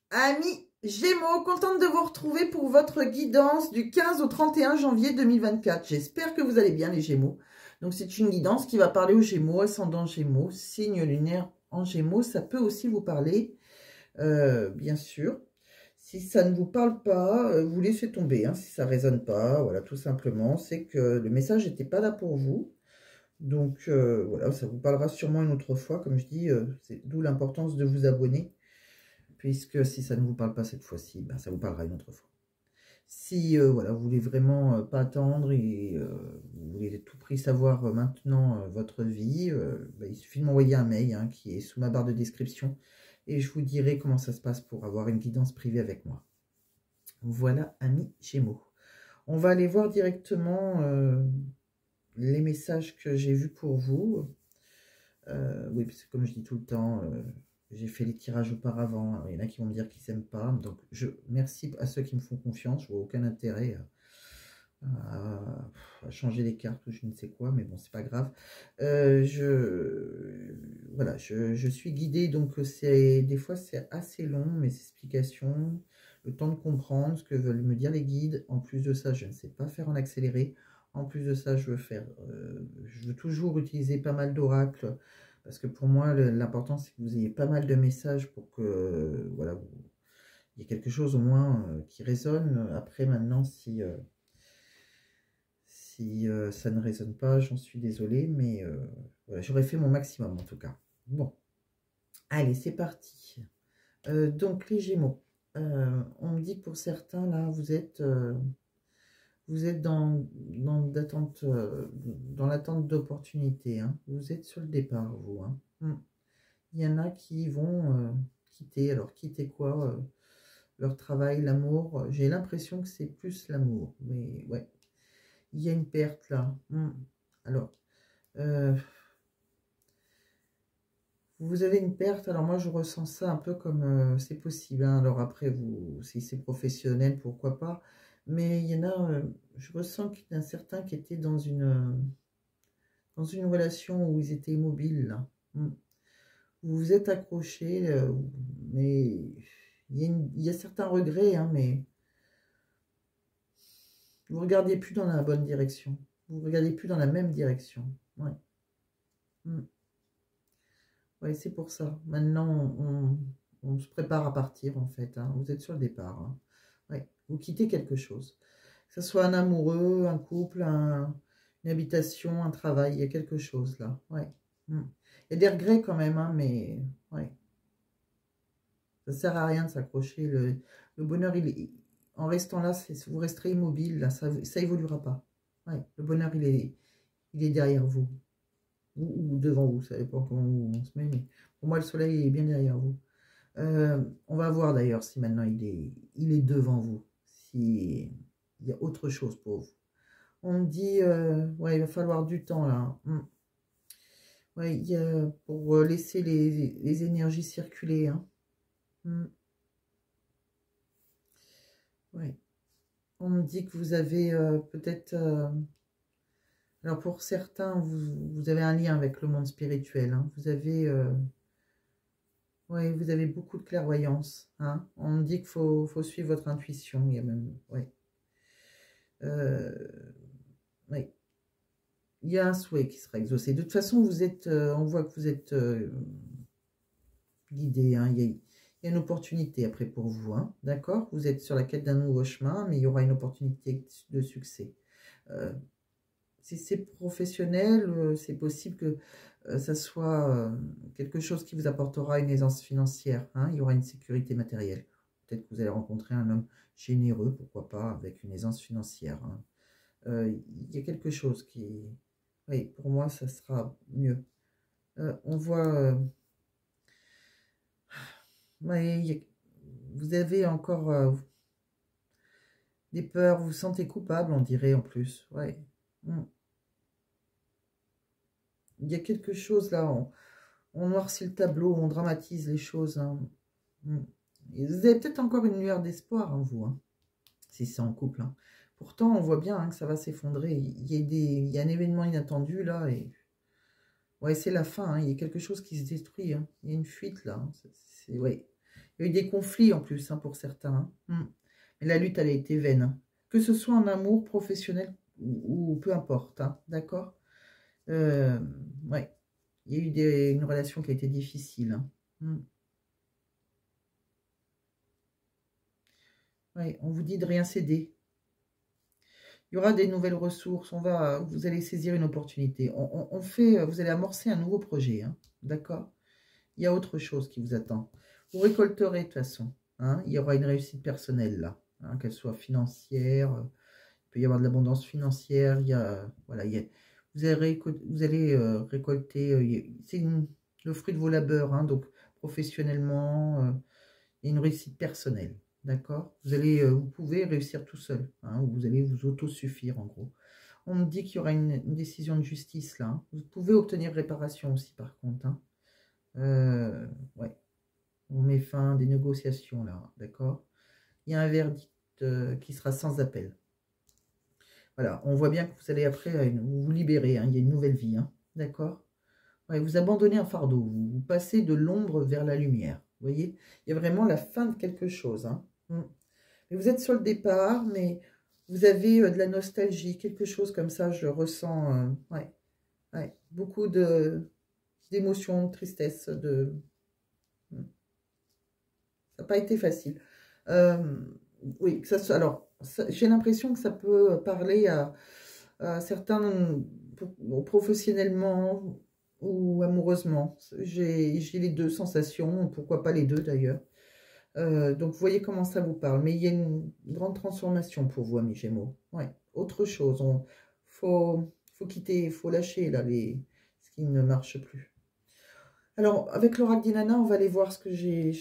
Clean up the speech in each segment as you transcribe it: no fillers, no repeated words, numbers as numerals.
Amis Gémeaux, contente de vous retrouver pour votre guidance du 15 au 31 janvier 2024. J'espère que vous allez bien les Gémeaux. Donc c'est une guidance qui va parler aux Gémeaux, ascendant Gémeaux, signe lunaire en Gémeaux. Ça peut aussi vous parler, bien sûr. Si ça ne vous parle pas, vous laissez tomber. Hein, si ça ne résonne pas, voilà, tout simplement. C'est que le message n'était pas là pour vous. Donc voilà, ça vous parlera sûrement une autre fois. Comme je dis, c'est d'où l'importance de vous abonner. Puisque si ça ne vous parle pas cette fois-ci, ben, ça vous parlera une autre fois. Si voilà, vous voulez vraiment pas attendre et vous voulez à tout prix savoir maintenant votre vie, ben, il suffit de m'envoyer un mail hein, qui est sous ma barre de description et je vous dirai comment ça se passe pour avoir une guidance privée avec moi. Voilà, amis Gémeaux. On va aller voir directement les messages que j'ai vus pour vous. Oui, parce que comme je dis tout le temps, j'ai fait les tirages auparavant. Alors, il y en a qui vont me dire qu'ils ne s'aiment pas. Donc, merci à ceux qui me font confiance. Je vois aucun intérêt à changer les cartes ou je ne sais quoi. Mais bon, c'est pas grave. Voilà, je suis guidée. Donc, des fois, c'est assez long, mes explications. Le temps de comprendre ce que veulent me dire les guides. En plus de ça, je ne sais pas faire en accéléré. En plus de ça, je veux toujours utiliser pas mal d'oracles. Parce que pour moi, l'important, c'est que vous ayez pas mal de messages pour que, voilà, il y ait quelque chose au moins qui résonne. Après, maintenant, si ça ne résonne pas, j'en suis désolée, mais voilà, j'aurais fait mon maximum en tout cas. Bon, allez, c'est parti. Donc, les Gémeaux, on me dit que pour certains, là, vous êtes dans l'attente d'opportunités. Hein. Vous êtes sur le départ, vous. Hein. Il y en a qui vont quitter. Alors, quitter quoi leur travail, l'amour. J'ai l'impression que c'est plus l'amour. Mais ouais, il y a une perte là. Alors, vous avez une perte. Alors moi, je ressens ça un peu comme c'est possible. Hein. Alors après, si c'est professionnel, pourquoi pas. Mais il y en a, je ressens qu'il y en a certains qui étaient dans une relation où ils étaient immobiles. Là. Vous vous êtes accrochés, mais il y a certains regrets, hein, mais vous ne regardez plus dans la bonne direction. Vous ne regardez plus dans la même direction. Ouais, ouais c'est pour ça. Maintenant, on se prépare à partir, en fait. Hein. Vous êtes sur le départ. Hein. Ouais. Vous quittez quelque chose. Que ce soit un amoureux, un couple, une habitation, un travail, il y a quelque chose là. Ouais. Il y a des regrets quand même, hein, mais ouais. Ça ne sert à rien de s'accrocher. Le bonheur, en restant là, vous resterez immobile. Là, ça évoluera pas. Ouais, le bonheur, il est derrière vous. Ou devant vous. Ça dépend comment on se met. Mais pour moi, le soleil est bien derrière vous. On va voir d'ailleurs si maintenant il est devant vous. S'il y a autre chose pour vous. On me dit, ouais, il va falloir du temps là. Ouais, pour laisser les énergies circuler. Hein. Ouais. On me dit que vous avez peut-être... alors pour certains, vous avez un lien avec le monde spirituel. Hein. Ouais, vous avez beaucoup de clairvoyance. Hein. On me dit qu'il faut suivre votre intuition. Il y a même... Ouais. Ouais. Il y a un souhait qui sera exaucé. De toute façon, on voit que vous êtes guidé. Hein. Il y a une opportunité après pour vous. Hein. D'accord? Vous êtes sur la quête d'un nouveau chemin, mais il y aura une opportunité de succès. Si c'est professionnel, c'est possible que ça soit quelque chose qui vous apportera une aisance financière. Hein. Il y aura une sécurité matérielle. Peut-être que vous allez rencontrer un homme généreux, pourquoi pas, avec une aisance financière. Hein. Il y a quelque chose qui... Oui, pour moi, ça sera mieux. On voit... ouais, vous avez encore des peurs, vous vous sentez coupable, on dirait, en plus. Ouais. Il y a quelque chose là, on noircit le tableau, on dramatise les choses. Hein. Vous avez peut-être encore une lueur d'espoir en vous, hein, si c'est en couple. Hein. Pourtant, on voit bien hein, que ça va s'effondrer. Il y a un événement inattendu là, et ouais, c'est la fin. Hein. Il y a quelque chose qui se détruit. Hein. Il y a une fuite là. Hein. Ouais. Il y a eu des conflits en plus, hein, pour certains. Hein. Mais la lutte, elle a été vaine. Hein. Que ce soit en amour, professionnel ou peu importe. Hein, d'accord. Ouais. Il y a eu une relation qui a été difficile. Hein. Ouais, on vous dit de rien céder. Il y aura des nouvelles ressources. Vous allez saisir une opportunité. Vous allez amorcer un nouveau projet. Hein, d'accord. Il y a autre chose qui vous attend. Vous récolterez de toute façon. Hein, il y aura une réussite personnelle là. Hein, qu'elle soit financière. Il peut y avoir de l'abondance financière. Voilà, vous allez récolter. C'est le fruit de vos labeurs. Hein, donc professionnellement, et une réussite personnelle. D'accord. Vous pouvez réussir tout seul. Hein, vous allez vous autosuffire en gros. On me dit qu'il y aura une décision de justice là. Hein. Vous pouvez obtenir réparation aussi par contre. Hein. Ouais. On met fin à des négociations là. D'accord. Il y a un verdict qui sera sans appel. Voilà. On voit bien que vous allez après vous libérer. Hein. Il y a une nouvelle vie. Hein. D'accord. Ouais, vous abandonnez un fardeau. Vous passez de l'ombre vers la lumière. Vous voyez, il y a vraiment la fin de quelque chose. Hein. Mais vous êtes sur le départ, mais vous avez de la nostalgie, quelque chose comme ça, je ressens. Ouais, beaucoup d'émotions, de tristesse. Ça n'a pas été facile. Oui, alors, j'ai l'impression que ça peut parler à certains professionnellement ou amoureusement. J'ai les deux sensations, pourquoi pas les deux d'ailleurs. Donc, vous voyez comment ça vous parle. Mais il y a une grande transformation pour vous, amis Gémeaux. Ouais, autre chose. Faut quitter, il faut lâcher là, ce qui ne marche plus. Alors, avec l'oracle d'Inanna, on va aller voir ce que j'ai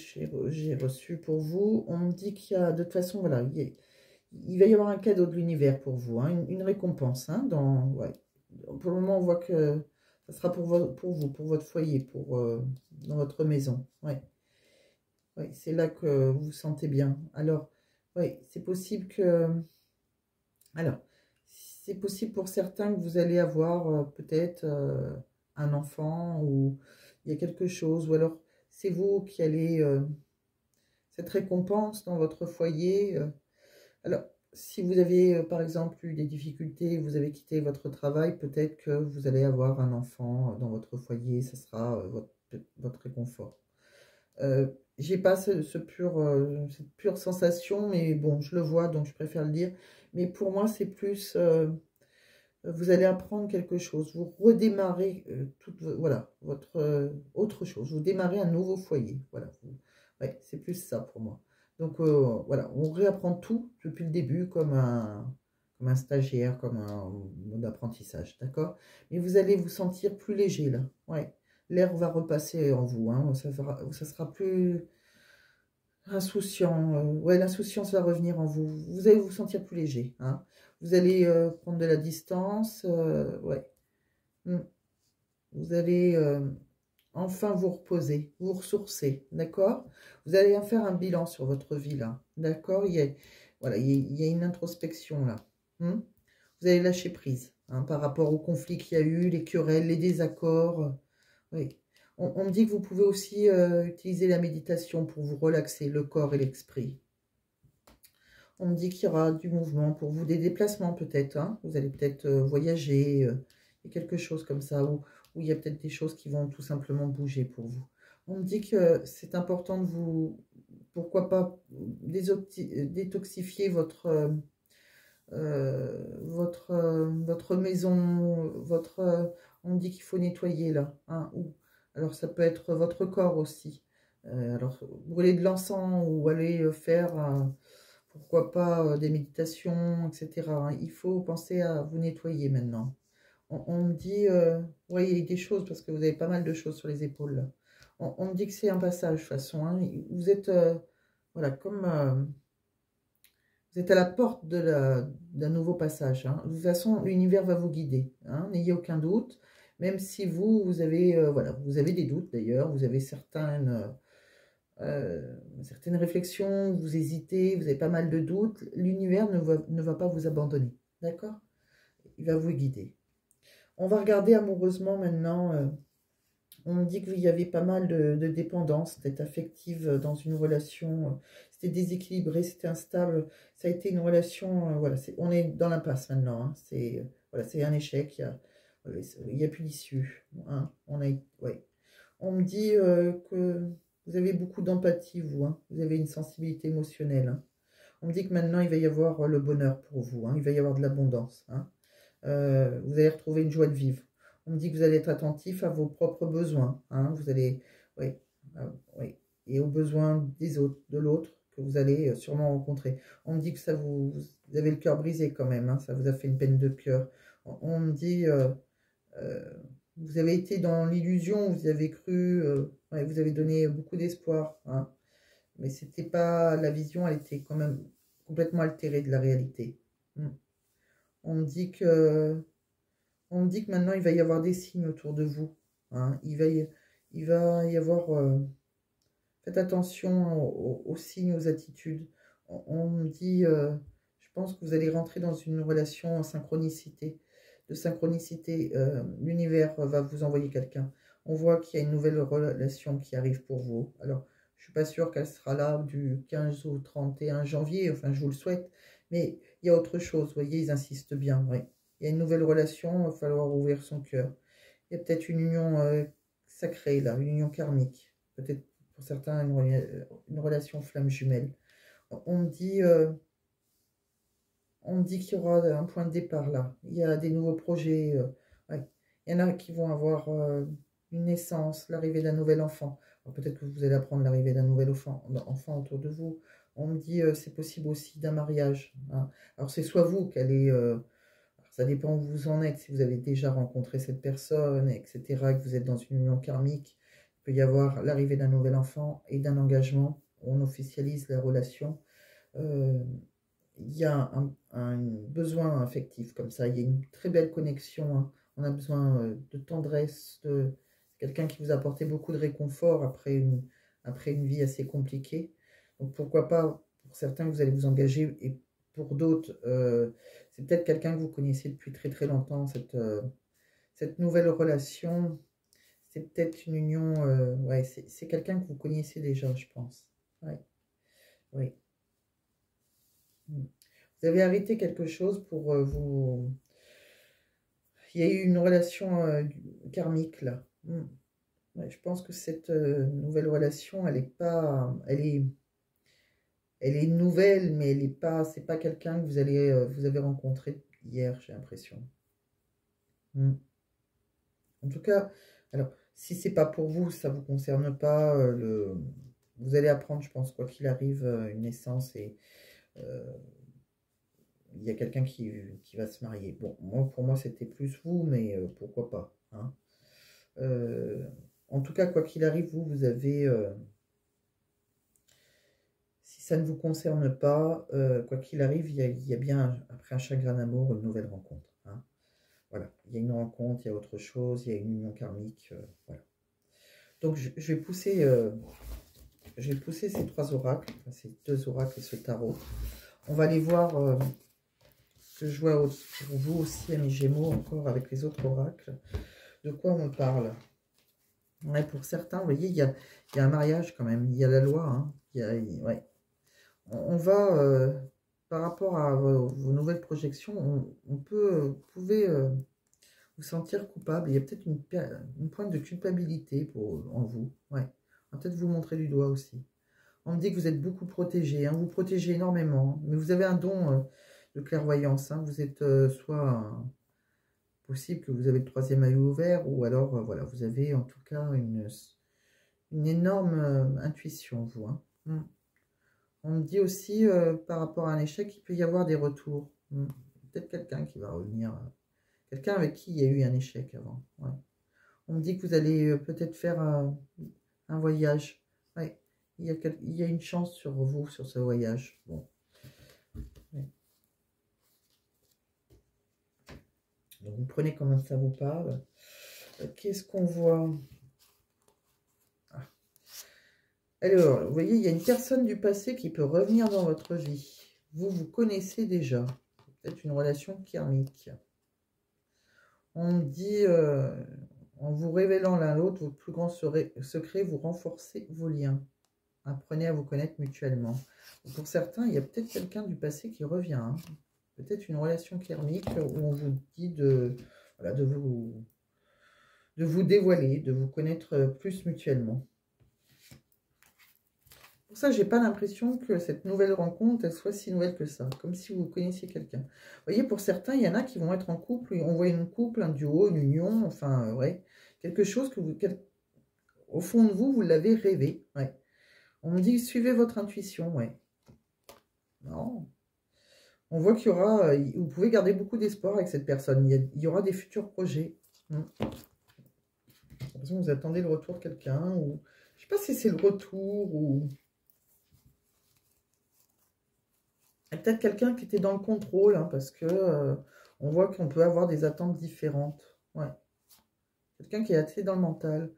reçu pour vous. On me dit qu'il y a, de toute façon, voilà, il va y avoir un cadeau de l'univers pour vous, hein, une récompense. Hein, ouais. Pour le moment, on voit que ça sera pour vous, pour votre foyer, dans votre maison. Ouais. Oui, c'est là que vous vous sentez bien. Alors, oui, c'est possible que... Alors, c'est possible pour certains que vous allez avoir peut-être un enfant ou il y a quelque chose. Ou alors, c'est vous qui allez... cette récompense dans votre foyer. Alors, si vous avez, par exemple, eu des difficultés, vous avez quitté votre travail, peut-être que vous allez avoir un enfant dans votre foyer. Ce sera votre réconfort. J'ai pas cette pure sensation, mais bon, je le vois, donc je préfère le dire. Mais pour moi, c'est plus, vous allez apprendre quelque chose, vous redémarrez voilà, votre autre chose, vous démarrez un nouveau foyer, voilà. Ouais, c'est plus ça pour moi. Donc voilà, on réapprend tout depuis le début comme un stagiaire, comme un mode d'apprentissage, d'accord? Mais vous allez vous sentir plus léger là, ouais. L'air va repasser en vous, hein, ça sera plus insouciant. Ouais, l'insouciance va revenir en vous. Vous allez vous sentir plus léger. Hein. Vous allez prendre de la distance. Ouais. Vous allez enfin vous reposer, vous ressourcer. D'accord? Vous allez faire un bilan sur votre vie là. D'accord? Voilà, il y a une introspection là. Vous allez lâcher prise hein, par rapport au conflit qu'il y a eu, les querelles, les désaccords. Oui. On me dit que vous pouvez aussi utiliser la méditation pour vous relaxer le corps et l'esprit. On me dit qu'il y aura du mouvement pour vous, des déplacements peut-être. Hein. Vous allez peut-être voyager, quelque chose comme ça, où il y a peut-être des choses qui vont tout simplement bouger pour vous. On me dit que c'est important de vous, pourquoi pas, détoxifier votre maison, on me dit qu'il faut nettoyer là. Hein, alors ça peut être votre corps aussi. Alors brûler de l'encens ou aller faire, pourquoi pas, des méditations, etc. Hein. Il faut penser à vous nettoyer maintenant. On me dit, oui, il y a des choses, parce que vous avez pas mal de choses sur les épaules là. On me dit que c'est un passage de toute façon. Hein. Vous êtes, voilà, comme... vous êtes à la porte d'un nouveau passage. Hein. De toute façon, l'univers va vous guider. Hein. N'ayez aucun doute. Même si vous avez, voilà, vous avez des doutes d'ailleurs. Vous avez certaines réflexions. Vous hésitez. Vous avez pas mal de doutes. L'univers ne va pas vous abandonner. D'accord? Il va vous guider. On va regarder amoureusement maintenant On me dit qu'il y avait pas mal de dépendance, d'être affective dans une relation. C'était déséquilibré, c'était instable. Ça a été une relation, voilà, on est dans l'impasse maintenant. Hein, voilà, c'est un échec, il y a plus d'issue. Hein, ouais. On me dit que vous avez beaucoup d'empathie, vous. Hein, vous avez une sensibilité émotionnelle. Hein. On me dit que maintenant, il va y avoir le bonheur pour vous. Hein, il va y avoir de l'abondance. Hein. Vous allez retrouver une joie de vivre. On me dit que vous allez être attentif à vos propres besoins. Hein, vous allez, oui, oui, et aux besoins des autres, de l'autre que vous allez sûrement rencontrer. On me dit que vous avez le cœur brisé quand même. Hein, ça vous a fait une peine de cœur. On me dit, vous avez été dans l'illusion, vous avez cru, ouais, vous avez donné beaucoup d'espoir. Hein, mais c'était pas la vision, elle était quand même complètement altérée de la réalité. On me dit que maintenant, il va y avoir des signes autour de vous. Hein. Il va y avoir... faites attention aux signes, aux attitudes. On me dit... je pense que vous allez rentrer dans une relation en synchronicité. De synchronicité, l'univers va vous envoyer quelqu'un. On voit qu'il y a une nouvelle relation qui arrive pour vous. Alors, je ne suis pas sûre qu'elle sera là du 15 au 31 janvier. Enfin, je vous le souhaite. Mais il y a autre chose. Vous voyez, ils insistent bien. Oui. Il y a une nouvelle relation, il va falloir ouvrir son cœur. Il y a peut-être une union sacrée, là, une union karmique. Peut-être pour certains, une relation flamme jumelle. On me dit qu'il y aura un point de départ, là. Il y a des nouveaux projets. Ouais. Il y en a qui vont avoir une naissance, l'arrivée d'un nouvel enfant. Peut-être que vous allez apprendre l'arrivée d'un nouvel enfant autour de vous. On me dit c'est possible aussi d'un mariage. Hein. Alors, c'est soit vous qu'elle est... ça dépend où vous en êtes, si vous avez déjà rencontré cette personne, etc., que vous êtes dans une union karmique, il peut y avoir l'arrivée d'un nouvel enfant et d'un engagement, on officialise la relation. Il y a un besoin affectif comme ça, il y a une très belle connexion, hein. On a besoin de tendresse, de quelqu'un qui vous a apporté beaucoup de réconfort après une vie assez compliquée. Donc pourquoi pas, pour certains, vous allez vous engager, et pour d'autres, c'est peut-être quelqu'un que vous connaissez depuis très très longtemps, cette nouvelle relation, c'est peut-être une union, ouais, c'est quelqu'un que vous connaissez déjà, je pense. Ouais, oui. Vous avez arrêté quelque chose pour vous... Il y a eu une relation karmique, là. Ouais, je pense que cette nouvelle relation, elle est pas... Elle est nouvelle, mais elle est pas... C'est pas quelqu'un que vous avez rencontré hier, j'ai l'impression. En tout cas, alors, si c'est pas pour vous, ça vous concerne pas, vous allez apprendre, je pense, quoi qu'il arrive, une naissance et il y a quelqu'un qui va se marier. Bon, pour moi, c'était plus vous, mais pourquoi pas. Hein. En tout cas, quoi qu'il arrive, vous avez... si ça ne vous concerne pas, quoi qu'il arrive, il y a bien, après un chagrin d'amour, une nouvelle rencontre. Hein. Voilà, il y a une rencontre, il y a autre chose, il y a une union karmique, voilà. Donc, je vais pousser ces trois oracles, enfin, ces deux oracles et ce tarot. On va aller voir que je vois pour vous aussi, amis Gémeaux, encore avec les autres oracles. De quoi on me parle? Ouais, pour certains, vous voyez, il y a un mariage quand même, il y a la loi. Hein, ouais. On va, par rapport à vos nouvelles projections, vous pouvez vous sentir coupable. Il y a peut-être une pointe de culpabilité en vous. Ouais. On va peut-être vous montrer du doigt aussi. On me dit que vous êtes beaucoup protégé, hein, vous protégez énormément, mais vous avez un don de clairvoyance. Hein, vous êtes possible que vous avez le troisième œil ouvert, ou alors, voilà, vous avez en tout cas une énorme intuition, vous. Hein. On me dit aussi, par rapport à un échec, il peut y avoir des retours. Peut-être quelqu'un qui va revenir, quelqu'un avec qui il y a eu un échec avant. Ouais. On me dit que vous allez peut-être faire un voyage. Ouais. Il y a une chance sur vous, sur ce voyage. Bon. Ouais. Donc, vous prenez comment ça vous parle. Qu'est-ce qu'on voit? Alors, vous voyez, il y a une personne du passé qui peut revenir dans votre vie. Vous connaissez déjà. Peut-être une relation karmique. On me dit... En vous révélant l'un l'autre, votre plus grand secret, vous renforcez vos liens. Apprenez à vous connaître mutuellement. Pour certains, il y a peut-être quelqu'un du passé qui revient. Hein. Peut-être une relation karmique où on vous dit voilà, de vous dévoiler, de vous connaître plus mutuellement. Pour ça, j'ai pas l'impression que cette nouvelle rencontre, elle soit si nouvelle que ça, comme si vous connaissiez quelqu'un. Vous voyez, pour certains, il y en a qui vont être en couple, on voit un couple, un duo, une union, enfin, ouais, quelque chose que vous, au fond de vous, vous l'avez rêvé, ouais. On me dit, suivez votre intuition, ouais. Non. On voit qu'il y aura, vous pouvez garder beaucoup d'espoir avec cette personne, il y aura des futurs projets. J'ai l'impression que vous attendez le retour de quelqu'un, ou, je sais pas si c'est le retour, ou... Peut-être quelqu'un qui était dans le contrôle, hein, parce que on voit qu'on peut avoir des attentes différentes. Ouais. Quelqu'un qui est assez dans le mental.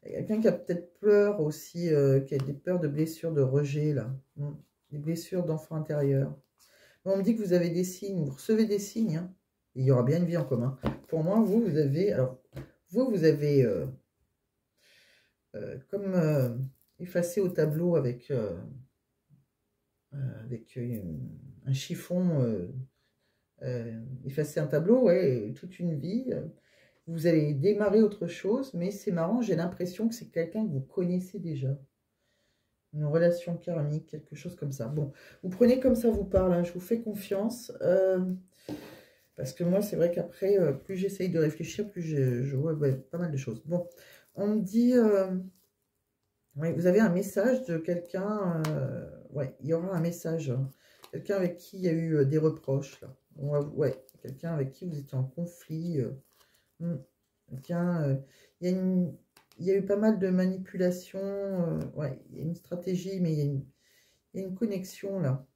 Quelqu'un qui a peut-être peur aussi, qui a des peurs de blessures, de rejet, là. Des blessures d'enfant intérieur. On me dit que vous avez des signes, vous recevez des signes. Hein. Il y aura bien une vie en commun. Pour moi, vous avez... Alors, vous avez comme effacé au tableau avec un chiffon, effacer un tableau, ouais, toute une vie. Vous allez démarrer autre chose, mais c'est marrant, j'ai l'impression que c'est quelqu'un que vous connaissez déjà. Une relation karmique, quelque chose comme ça. Bon, vous prenez comme ça vous parle, hein, je vous fais confiance. Parce que moi, c'est vrai qu'après, plus j'essaye de réfléchir, plus je vois ouais, pas mal de choses. Bon, on me dit... oui, vous avez un message de quelqu'un, ouais, il y aura un message, hein. Quelqu'un avec qui il y a eu des reproches, là. Ouais, quelqu'un avec qui vous étiez en conflit. Quelqu'un, il y a eu pas mal de manipulations, ouais, il y a une stratégie, mais il y a une connexion, là.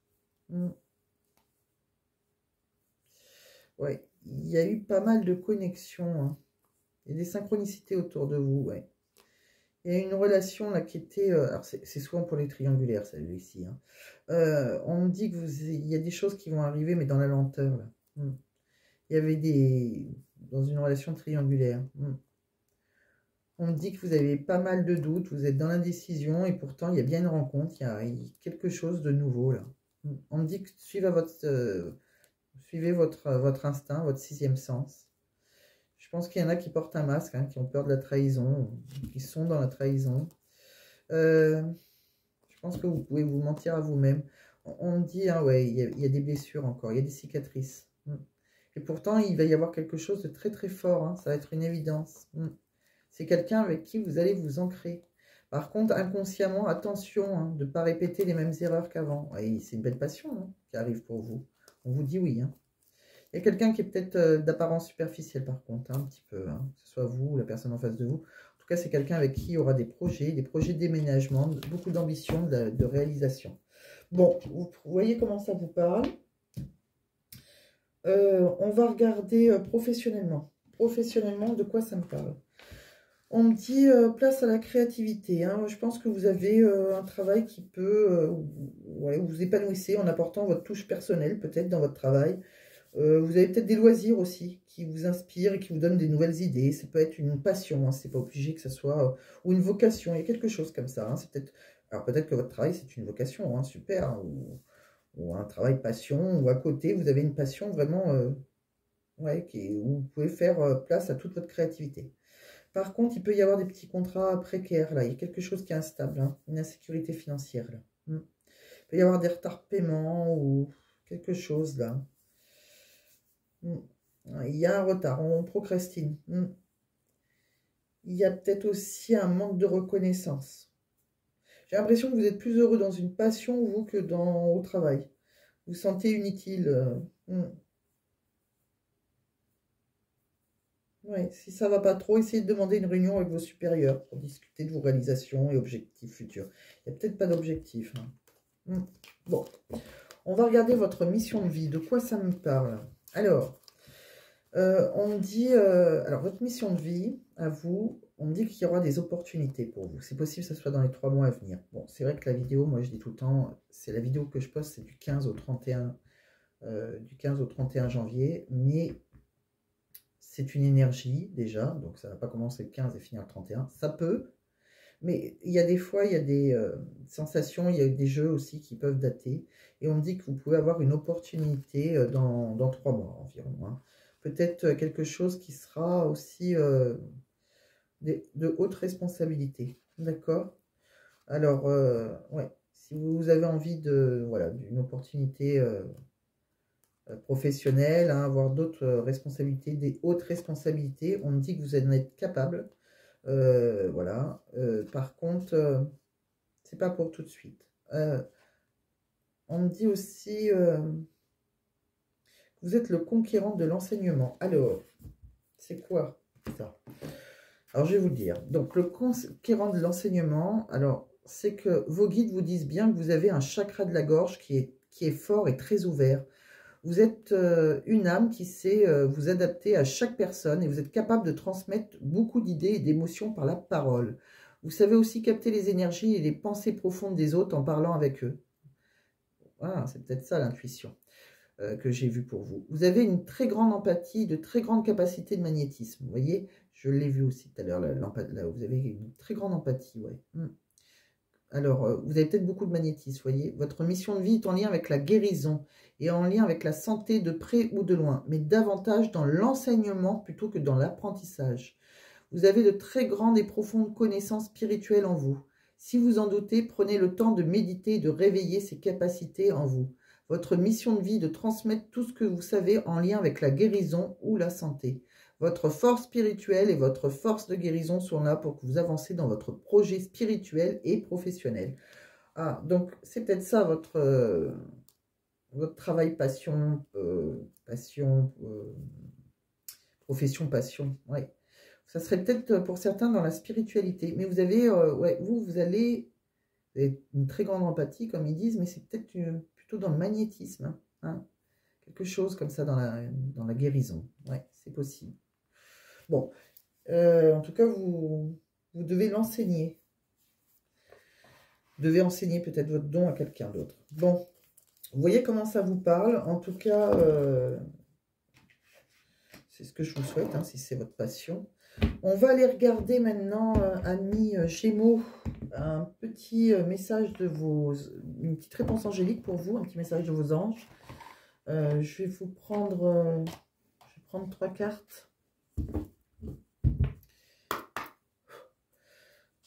Ouais, il y a eu pas mal de connexions, hein. Il y a des synchronicités autour de vous, ouais. Il y a une relation là qui était... alors c'est souvent pour les triangulaires, celui-ci. Hein. On me dit que il y a des choses qui vont arriver, mais dans la lenteur. Là. Il y avait des... Dans une relation triangulaire. On me dit que vous avez pas mal de doutes, vous êtes dans l'indécision, et pourtant il y a bien une rencontre, il y a quelque chose de nouveau là. On me dit que suivez votre instinct, votre sixième sens. Je pense qu'il y en a qui portent un masque, hein, qui ont peur de la trahison, qui sont dans la trahison. Je pense que vous pouvez vous mentir à vous-même. On me dit, hein, ouais, il y a des blessures encore, il y a des cicatrices. Et pourtant, il va y avoir quelque chose de très très fort, hein, ça va être une évidence. C'est quelqu'un avec qui vous allez vous ancrer. Par contre, inconsciemment, attention hein, de ne pas répéter les mêmes erreurs qu'avant. Ouais, c'est une belle passion hein, qui arrive pour vous. On vous dit oui, hein. Il y a quelqu'un qui est peut-être d'apparence superficielle par contre, hein, un petit peu, hein, que ce soit vous ou la personne en face de vous. En tout cas, c'est quelqu'un avec qui il y aura des projets de déménagement, beaucoup d'ambition, de réalisation. Bon, vous voyez comment ça vous parle. On va regarder professionnellement. Professionnellement, de quoi ça me parle? On me dit place à la créativité. Hein. Je pense que vous avez un travail qui peut ouais, vous épanouissez en apportant votre touche personnelle peut-être dans votre travail. Vous avez peut-être des loisirs aussi qui vous inspirent et qui vous donnent des nouvelles idées. Ça peut être une passion, hein, c'est pas obligé que ça soit... ou une vocation, il y a quelque chose comme ça. Hein, alors peut-être que votre travail, c'est une vocation, hein, super, hein, ou un travail passion, ou à côté, vous avez une passion vraiment... ouais, où vous pouvez faire place à toute votre créativité. Par contre, il peut y avoir des petits contrats précaires, là. Il y a quelque chose qui est instable, hein, une insécurité financière, là. Il peut y avoir des retards de paiement ou quelque chose, là. Il y a un retard, on procrastine. Il y a peut-être aussi un manque de reconnaissance. J'ai l'impression que vous êtes plus heureux dans une passion, vous, que au travail. Vous vous sentez inutile. Ouais, si ça ne va pas trop, essayez de demander une réunion avec vos supérieurs pour discuter de vos réalisations et objectifs futurs. Il n'y a peut-être pas d'objectif. Hein. Bon, on va regarder votre mission de vie. De quoi ça me parle? Alors, on me dit, alors votre mission de vie, à vous, on me dit qu'il y aura des opportunités pour vous. C'est possible que ce soit dans les 3 mois à venir. Bon, c'est vrai que la vidéo, moi je dis tout le temps, c'est la vidéo que je poste, c'est du 15 au 31 janvier, mais c'est une énergie déjà, donc ça ne va pas commencer le 15 et finir le 31. Ça peut, mais il y a des fois, il y a des sensations, il y a des jeux aussi qui peuvent dater. Et on me dit que vous pouvez avoir une opportunité dans 3 mois environ. Hein. Peut-être quelque chose qui sera aussi de haute responsabilité. D'accord? Alors, ouais, si vous avez envie voilà, d'une opportunité professionnelle, hein, avoir d'autres responsabilités, des hautes responsabilités, on me dit que vous en êtes capable. Voilà. Par contre, c'est pas pour tout de suite. On me dit aussi que vous êtes le conquérant de l'enseignement. Alors, c'est quoi ça? Alors, je vais vous le dire. Donc, le conquérant de l'enseignement, alors, c'est que vos guides vous disent bien que vous avez un chakra de la gorge qui est fort et très ouvert. Vous êtes une âme qui sait vous adapter à chaque personne et vous êtes capable de transmettre beaucoup d'idées et d'émotions par la parole. Vous savez aussi capter les énergies et les pensées profondes des autres en parlant avec eux. Ah, c'est peut-être ça l'intuition que j'ai vue pour vous. Vous avez une très grande empathie, de très grandes capacités de magnétisme. Vous voyez, je l'ai vu aussi tout à l'heure, là, vous avez une très grande empathie, ouais. Alors, vous avez peut-être beaucoup de magnétisme, vous voyez. Votre mission de vie est en lien avec la guérison et en lien avec la santé de près ou de loin, mais davantage dans l'enseignement plutôt que dans l'apprentissage. Vous avez de très grandes et profondes connaissances spirituelles en vous. Si vous en doutez, prenez le temps de méditer et de réveiller ces capacités en vous. Votre mission de vie est de transmettre tout ce que vous savez en lien avec la guérison ou la santé. Votre force spirituelle et votre force de guérison sont là pour que vous avancez dans votre projet spirituel et professionnel. Ah, donc c'est peut-être ça votre travail passion, profession passion, ouais. Ça serait peut-être pour certains dans la spiritualité, mais vous avez, ouais, vous avez une très grande empathie, comme ils disent, mais c'est peut-être plutôt dans le magnétisme, hein. Quelque chose comme ça dans la guérison, ouais, c'est possible. Bon, en tout cas, vous devez l'enseigner. Vous devez enseigner peut-être votre don à quelqu'un d'autre. Bon, vous voyez comment ça vous parle. En tout cas, c'est ce que je vous souhaite, hein, si c'est votre passion. On va aller regarder maintenant, amis Gémeaux, un petit message de une petite réponse angélique pour vous, un petit message de vos anges. Je vais vous prendre, je vais prendre 3 cartes.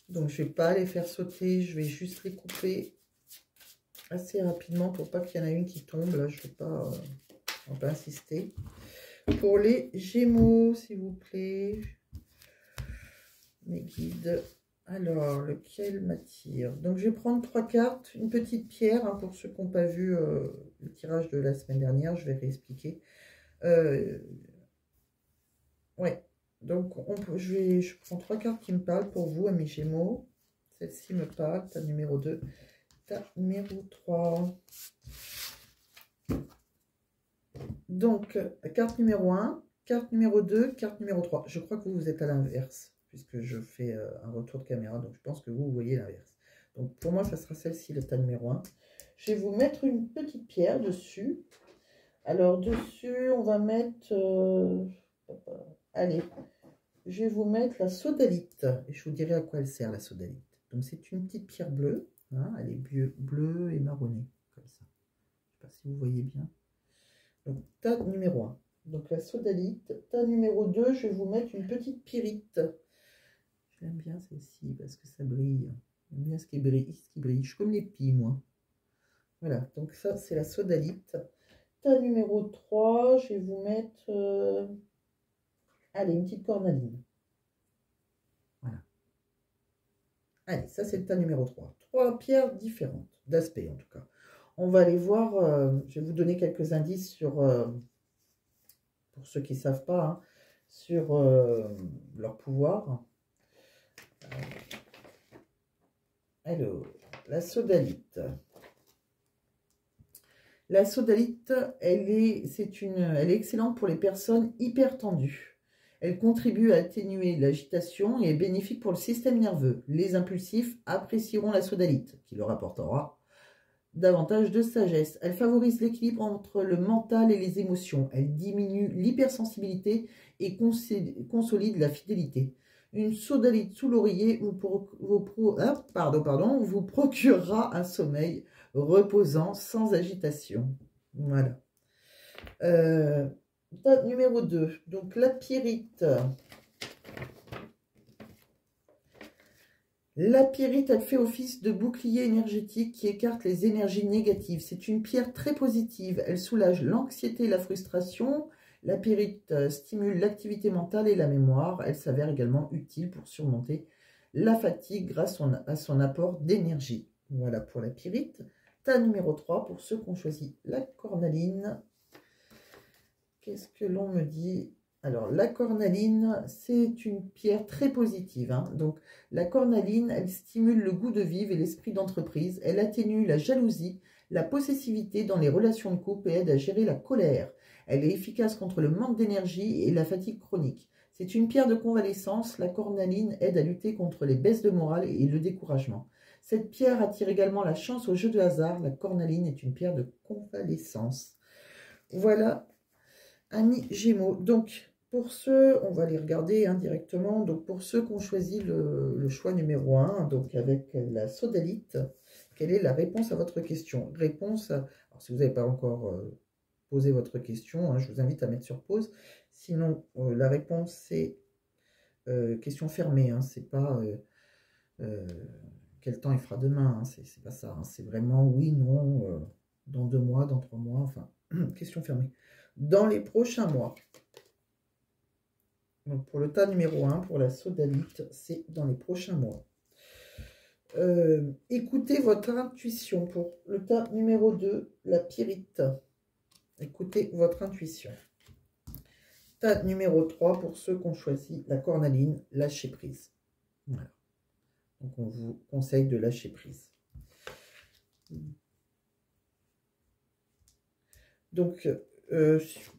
Donc, je ne vais pas les faire sauter, je vais juste les couper assez rapidement pour pas qu'il y en ait une qui tombe. Là, je ne vais pas, on va pas insister. Pour les Gémeaux, s'il vous plaît, mes guides. Alors, lequel m'attire? Donc, je vais prendre 3 cartes, une petite pierre, hein, pour ceux qui n'ont pas vu le tirage de la semaine dernière, je vais réexpliquer. Ouais. Donc, je prends 3 cartes qui me parlent pour vous, amis Gémeaux. Celle-ci me parle, ta numéro 2, ta numéro 3. Donc, carte numéro 1, carte numéro 2, carte numéro 3. Je crois que vous êtes à l'inverse, puisque je fais un retour de caméra. Donc, je pense que vous voyez l'inverse. Donc, pour moi, ça sera celle-ci, le tas numéro 1. Je vais vous mettre une petite pierre dessus. Alors, dessus, on va mettre... allez... Je vais vous mettre la sodalite et je vous dirai à quoi elle sert la sodalite. Donc c'est une petite pierre bleue, hein, elle est bleue et marronnée, comme ça. Je ne sais pas si vous voyez bien. Donc tas numéro 1. Donc la sodalite. Tas numéro 2, je vais vous mettre une petite pyrite. J'aime bien celle-ci parce que ça brille. J'aime bien ce qui brille. Je suis comme les pies, moi. Voilà, donc ça c'est la sodalite. Tas numéro 3, je vais vous mettre... allez, une petite cornaline. Voilà. Allez, ça c'est le tas numéro 3. 3 pierres différentes, d'aspect en tout cas. On va aller voir, je vais vous donner quelques indices sur, pour ceux qui ne savent pas, hein, sur leur pouvoir. Alors, la sodalite. La sodalite, elle est excellente pour les personnes hyper tendues. Elle contribue à atténuer l'agitation et est bénéfique pour le système nerveux. Les impulsifs apprécieront la sodalite, qui leur apportera davantage de sagesse. Elle favorise l'équilibre entre le mental et les émotions. Elle diminue l'hypersensibilité et consolide la fidélité. Une sodalite sous l'oreiller vous procurera un sommeil reposant sans agitation. Voilà. Numéro 2, donc la pyrite. La pyrite, elle fait office de bouclier énergétique qui écarte les énergies négatives. C'est une pierre très positive. Elle soulage l'anxiété et la frustration. La pyrite stimule l'activité mentale et la mémoire. Elle s'avère également utile pour surmonter la fatigue grâce à son apport d'énergie. Voilà pour la pyrite. Tas numéro 3 pour ceux qui ont choisi la cornaline. Qu'est-ce que l'on me dit ? Alors, la cornaline, c'est une pierre très positive. Hein. Donc, la cornaline, elle stimule le goût de vivre et l'esprit d'entreprise. Elle atténue la jalousie, la possessivité dans les relations de couple et aide à gérer la colère. Elle est efficace contre le manque d'énergie et la fatigue chronique. C'est une pierre de convalescence. La cornaline aide à lutter contre les baisses de morale et le découragement. Cette pierre attire également la chance au jeu de hasard. La cornaline est une pierre de convalescence. Voilà, amis Gémeaux. Donc, pour ceux, on va les regarder directement. Donc, pour ceux qui ont choisi le choix numéro 1, donc avec la sodalite, quelle est la réponse à votre question? Réponse, alors si vous n'avez pas encore posé votre question, je vous invite à mettre sur pause. Sinon, la réponse, c'est question fermée. C'est pas quel temps il fera demain. C'est pas ça. C'est vraiment oui, non, dans 2 mois, dans 3 mois. Enfin, question fermée. Dans les prochains mois. Donc pour le tas numéro 1, pour la sodalite, c'est dans les prochains mois. Écoutez votre intuition. Pour le tas numéro 2, la pyrite. Écoutez votre intuition. Tas numéro 3, pour ceux qui ont choisi la cornaline, lâcher prise. Voilà. Donc on vous conseille de lâcher prise. Donc,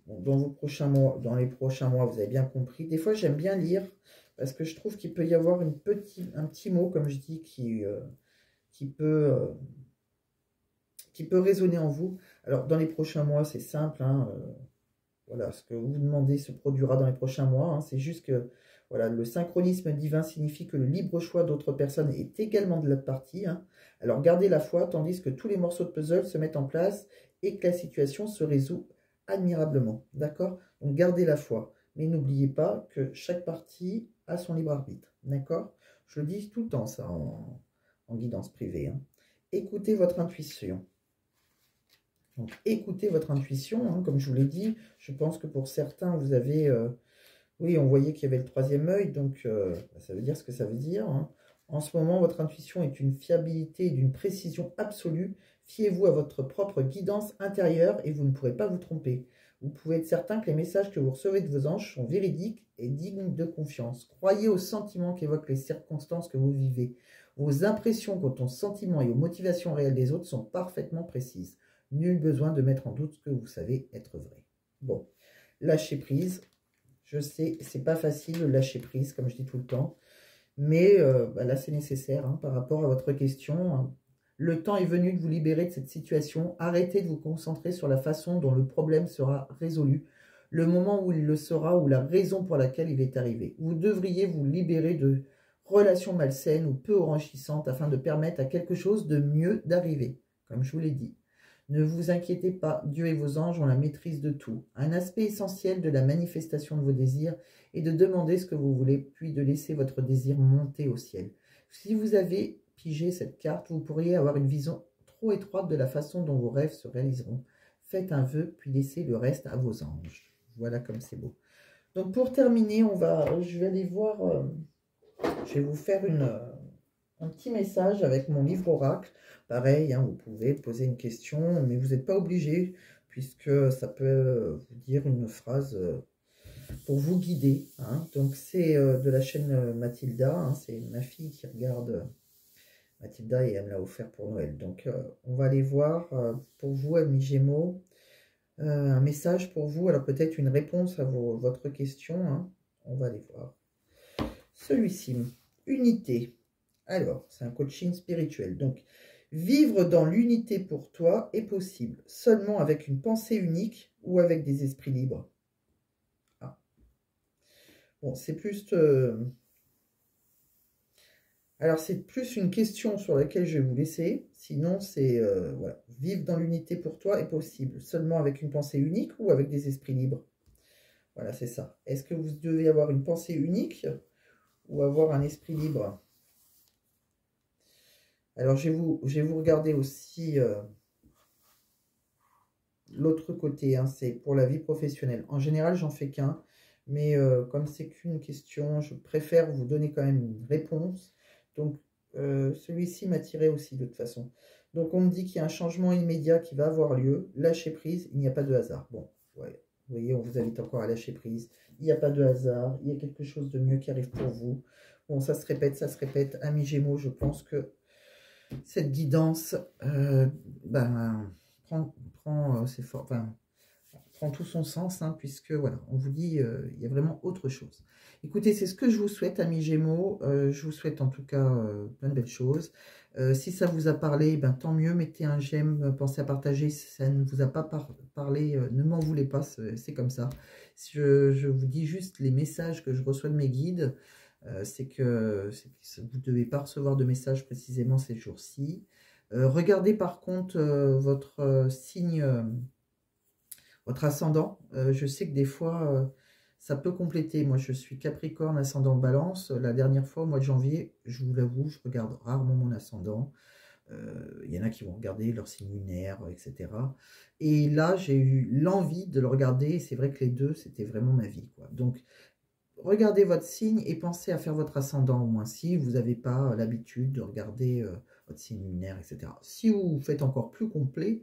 dans les prochains mois, vous avez bien compris. Des fois, j'aime bien lire parce que je trouve qu'il peut y avoir un petit mot, comme je dis, qui peut résonner en vous. Alors, dans les prochains mois, c'est simple. Voilà, ce que vous demandez se produira dans les prochains mois. C'est juste que voilà, le synchronisme divin signifie que le libre choix d'autres personnes est également de la partie. Alors, gardez la foi, tandis que tous les morceaux de puzzle se mettent en place et que la situation se résout admirablement, d'accord? Donc gardez la foi, mais n'oubliez pas que chaque partie a son libre arbitre, d'accord? Je le dis tout le temps ça en guidance privée. Écoutez votre intuition. Donc écoutez votre intuition, comme je vous l'ai dit. Je pense que pour certains, vous avez... oui, on voyait qu'il y avait le 3e œil, donc ça veut dire ce que ça veut dire. En ce moment, votre intuition est une fiabilité et d'une précision absolue. Fiez-vous à votre propre guidance intérieure et vous ne pourrez pas vous tromper. Vous pouvez être certain que les messages que vous recevez de vos anges sont véridiques et dignes de confiance. Croyez aux sentiments qu'évoquent les circonstances que vous vivez. Vos impressions quant aux sentiments et aux motivations réelles des autres sont parfaitement précises. Nul besoin de mettre en doute ce que vous savez être vrai. Bon, lâchez prise. Je sais, c'est pas facile de lâcher prise, comme je dis tout le temps. Mais là, c'est nécessaire par rapport à votre question. Le temps est venu de vous libérer de cette situation. Arrêtez de vous concentrer sur la façon dont le problème sera résolu, le moment où il le sera ou la raison pour laquelle il est arrivé. Vous devriez vous libérer de relations malsaines ou peu enrichissantes afin de permettre à quelque chose de mieux d'arriver, comme je vous l'ai dit. Ne vous inquiétez pas, Dieu et vos anges ont la maîtrise de tout. Un aspect essentiel de la manifestation de vos désirs est de demander ce que vous voulez, puis de laisser votre désir monter au ciel. Si vous avez pigé cette carte, vous pourriez avoir une vision trop étroite de la façon dont vos rêves se réaliseront. Faites un vœu, puis laissez le reste à vos anges. Voilà comme c'est beau. Donc pour terminer, je vais aller voir, je vais vous faire un petit message avec mon livre oracle. Pareil, vous pouvez poser une question, mais vous n'êtes pas obligé, puisque ça peut vous dire une phrase pour vous guider. Donc c'est de la chaîne Mathilda, c'est ma fille qui regarde Mathilda et elle me l'a offert pour Noël. Donc on va aller voir pour vous, amis Gémeaux, un message pour vous. Alors peut-être une réponse à votre question. On va aller voir. Celui-ci, unité. Alors, c'est un coaching spirituel. Donc, Vivre dans l'unité pour toi est possible, seulement avec une pensée unique ou avec des esprits libres. Ah. Bon, c'est plus... Alors, c'est plus une question sur laquelle je vais vous laisser. Sinon, c'est... voilà. Vivre dans l'unité pour toi est possible, seulement avec une pensée unique ou avec des esprits libres. Voilà, c'est ça. Est-ce que vous devez avoir une pensée unique ou avoir un esprit libre? Alors, je vais vous regarder aussi l'autre côté, hein, c'est pour la vie professionnelle. En général, j'en fais qu'un, mais comme c'est qu'une question, je préfère vous donner quand même une réponse. Donc, celui-ci m'attirait aussi de toute façon. Donc, on me dit qu'il y a un changement immédiat qui va avoir lieu. Lâcher prise, il n'y a pas de hasard. Bon, ouais, vous voyez, on vous invite encore à lâcher prise. Il n'y a pas de hasard, il y a quelque chose de mieux qui arrive pour vous. Bon, ça se répète, ça se répète. Amis Gémeaux, je pense que cette guidance ben, prend tout son sens, hein, puisque voilà, on vous dit il y a vraiment autre chose. Écoutez, c'est ce que je vous souhaite, amis Gémeaux. Je vous souhaite en tout cas plein de belles choses. Si ça vous a parlé, ben, tant mieux, mettez un j'aime, pensez à partager. Si ça ne vous a pas parlé, ne m'en voulez pas, c'est comme ça. Je vous dis juste les messages que je reçois de mes guides. C'est que vous ne devez pas recevoir de messages précisément ces jours-ci. Regardez par contre votre signe, votre ascendant. Je sais que des fois, ça peut compléter. Moi, je suis Capricorne, ascendant Balance. La dernière fois, au mois de janvier, je vous l'avoue, je regarde rarement mon ascendant. Il y en a qui vont regarder leur signe lunaire, etc. Et là, j'ai eu l'envie de le regarder. Et c'est vrai que les deux, c'était vraiment ma vie, quoi. Donc, regardez votre signe et pensez à faire votre ascendant au moins si vous n'avez pas l'habitude de regarder votre signe lunaire, etc. Si vous faites encore plus complet,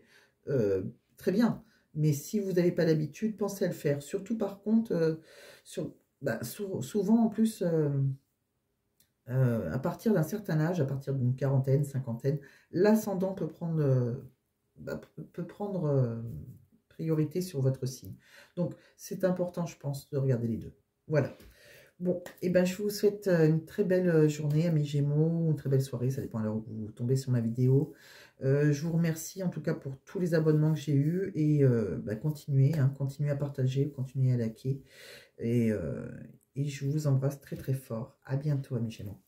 très bien. Mais si vous n'avez pas l'habitude, pensez à le faire. Surtout par contre, souvent en plus, à partir d'un certain âge, à partir d'une quarantaine, cinquantaine, l'ascendant peut prendre priorité sur votre signe. Donc c'est important, je pense, de regarder les deux. Voilà. Bon, et ben je vous souhaite une très belle journée, amis Gémeaux, une très belle soirée, ça dépend à l'heure où vous tombez sur ma vidéo. Je vous remercie en tout cas pour tous les abonnements que j'ai eus et continuez, hein, continuez à partager, continuez à liker et je vous embrasse très très fort. À bientôt, amis Gémeaux.